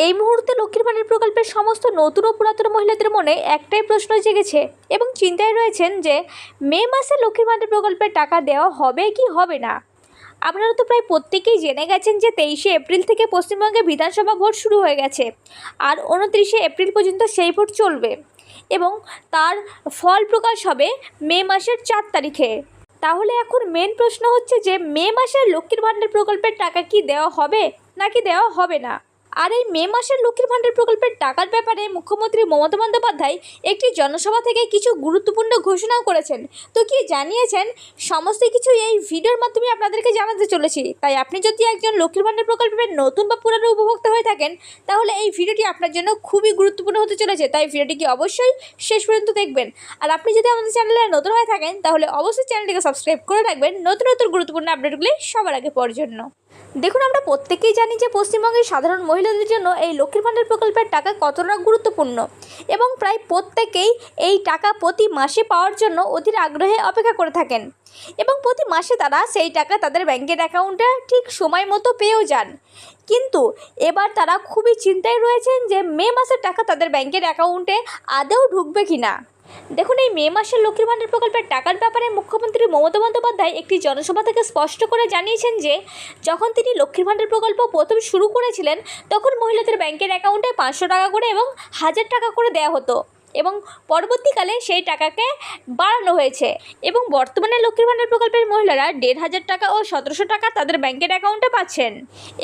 এই মুহূর্তে লক্ষ্মীর ভাণ্ডার প্রকল্পের সমস্ত নতুন ও পুরাতন মহিলাদের মনে একটাই প্রশ্ন জেগেছে এবং চিন্তায় রয়েছেন যে মে মাসে লক্ষ্মীর ভাণ্ডার প্রকল্পের টাকা দেওয়া হবে কি হবে না। আপনারা তো প্রায় প্রত্যেকেই জেনে গেছেন যে 23শে এপ্রিল থেকে পশ্চিমবঙ্গে বিধানসভা ভোট শুরু হয়ে গেছে আর 29শে এপ্রিল পর্যন্ত সেই ভোট চলবে এবং তার ফল প্রকাশ হবে মে মাসের 4 তারিখে। তাহলে এখন মেন প্রশ্ন হচ্ছে যে মে মাসের লক্ষ্মীর ভাণ্ডার প্রকল্পের টাকা কি দেওয়া হবে নাকি দেওয়া হবে না। আর এই মে মাসের লক্ষ্মীর ভাণ্ডার প্রকল্পের টাকার ব্যাপারে মুখ্যমন্ত্রী মমতা বন্দ্যোপাধ্যায় একটি জনসভা থেকে কিছু গুরুত্বপূর্ণ ঘোষণাও করেছেন। তো কি জানিয়েছেন সমস্ত কিছু এই ভিডিওর মাধ্যমে আপনাদেরকে জানাতে চলেছি। তাই আপনি যদি একজন লক্ষ্মীর ভাণ্ডার প্রকল্পের নতুন বা পুরানো উপভোক্তা হয়ে থাকেন তাহলে এই ভিডিওটি আপনার জন্য খুবই গুরুত্বপূর্ণ হতে চলেছে। তাই ভিডিওটিকে অবশ্যই শেষ পর্যন্ত দেখবেন। আর আপনি যদি আমাদের চ্যানেলে নতুন হয়ে থাকেন তাহলে অবশ্যই চ্যানেলটিকে সাবস্ক্রাইব করে রাখবেন নতুন নতুন গুরুত্বপূর্ণ আপডেটগুলি সবার আগে পাওয়ার জন্য। দেখুন, আমরা প্রত্যেকেই জানি যে পশ্চিমবঙ্গের সাধারণ মহিলাদের জন্য এই লক্ষ্মীর ভাণ্ডার প্রকল্পের টাকা কতটা গুরুত্বপূর্ণ এবং প্রায় প্রত্যেকেই এই টাকা প্রতি মাসে পাওয়ার জন্য অধীর আগ্রহে অপেক্ষা করে থাকেন এবং প্রতি মাসে তারা সেই টাকা তাদের ব্যাংকের অ্যাকাউন্টে ঠিক সময় মতো পেয়েও যান। কিন্তু এবার তারা খুবই চিন্তায় রয়েছেন যে মে মাসের টাকা তাদের ব্যাংকের অ্যাকাউন্টে আদৌ ঢুকবে কি না। দেখুন, এই মে মাসের লক্ষ্মীর ভাণ্ডার প্রকল্পের টাকার ব্যাপারে মুখ্যমন্ত্রী মমতা বন্দ্যোপাধ্যায় একটি জনসভা থেকে স্পষ্ট করে জানিয়েছেন যে যখন তিনি লক্ষ্মীর ভাণ্ডার প্রকল্প প্রথম শুরু করেছিলেন তখন মহিলাদের ব্যাংকের অ্যাকাউন্টে 500 টাকা করে এবং 1000 টাকা করে দেওয়া হতো এবং পরবর্তীকালে সেই টাকাকে বাড়ানো হয়েছে এবং বর্তমানে লক্ষ্মীর ভাণ্ডার প্রকল্পের মহিলারা 1500 টাকা ও 1700 টাকা তাদের ব্যাংকের অ্যাকাউন্টে পাচ্ছেন।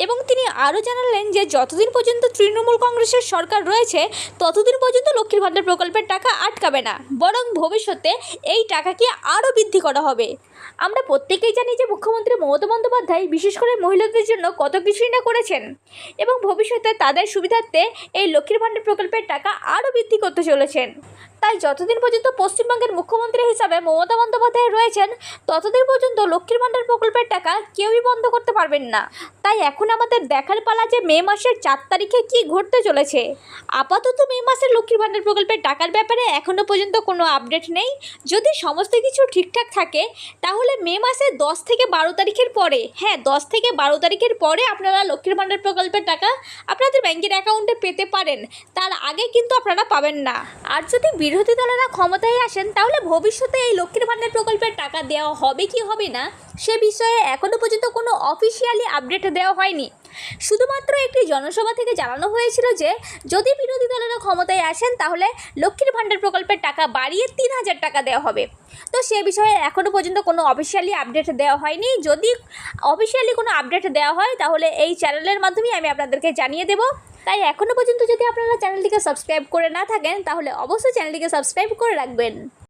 এবং তিনি আরও জানালেন যে যতদিন পর্যন্ত তৃণমূল কংগ্রেসের সরকার রয়েছে ততদিন পর্যন্ত লক্ষ্মীর ভাণ্ডার প্রকল্পের টাকা আটকাবে না, বরং ভবিষ্যতে এই টাকাকে আরও বৃদ্ধি করা হবে। আমরা প্রত্যেকেই জানি যে মুখ্যমন্ত্রী মমতা বন্দ্যোপাধ্যায় বিশেষ করে মহিলাদের জন্য কত কিছুই না করেছেন এবং ভবিষ্যতে তাদের সুবিধার্থে এই লক্ষ্মীর ভাণ্ডার প্রকল্পের টাকা আরও বৃদ্ধি করতে চলেছেন। তাই যতদিন পর্যন্ত পশ্চিমবঙ্গের মুখ্যমন্ত্রী হিসাবে মমতা বন্দ্যোপাধ্যায় রয়েছেন ততদিন পর্যন্ত লক্ষ্মীর ভাণ্ডার প্রকল্পের টাকা কেউই বন্ধ করতে পারবেন না। তাই এখন আমাদের দেখার পালা যে মে মাসের 4 তারিখে কি ঘটতে চলেছে। আপাতত মে মাসের লক্ষ্মীর ভাণ্ডার প্রকল্পের টাকার ব্যাপারে এখনও পর্যন্ত কোনো আপডেট নেই। যদি সমস্ত কিছু ঠিকঠাক থাকে তাহলে মে মাসের 10 থেকে 12 তারিখের পরে, 10 থেকে 12 তারিখের পরে আপনারা লক্ষ্মীর ভাণ্ডার প্রকল্পের টাকা আপনাদের ব্যাংকের অ্যাকাউন্টে পেতে পারেন। তার আগে কিন্তু আপনারা পাবেন না। আর যদি বিরোধী দলেরা ক্ষমতায় আসেন তাহলে ভবিষ্যতে এই লক্ষ্মীর ভাণ্ডার প্রকল্পের টাকা দেওয়া হবে কি হবে না সে বিষয়ে এখনও পর্যন্ত কোনো অফিসিয়ালি আপডেট দেওয়া হয়নি। শুধুমাত্র একটি জনসভা থেকে জানানো হয়েছিল যে যদি বিরোধী দলেরা ক্ষমতায় আসেন তাহলে লক্ষ্মীর ভাণ্ডার প্রকল্পের টাকা বাড়িয়ে 3000 টাকা দেওয়া হবে। তো সে বিষয়ে এখনও পর্যন্ত কোনো অফিসিয়ালি আপডেট দেওয়া হয়নি। যদি অফিসিয়ালি কোনো আপডেট দেওয়া হয় তাহলে এই চ্যানেলের মাধ্যমে আমি আপনাদেরকে জানিয়ে দেব। তাই এখনও পর্যন্ত যদি আপনারা চ্যানেলটিকে সাবস্ক্রাইব করে না থাকেন তাহলে অবশ্যই চ্যানেলটিকে সাবস্ক্রাইব করে রাখবেন।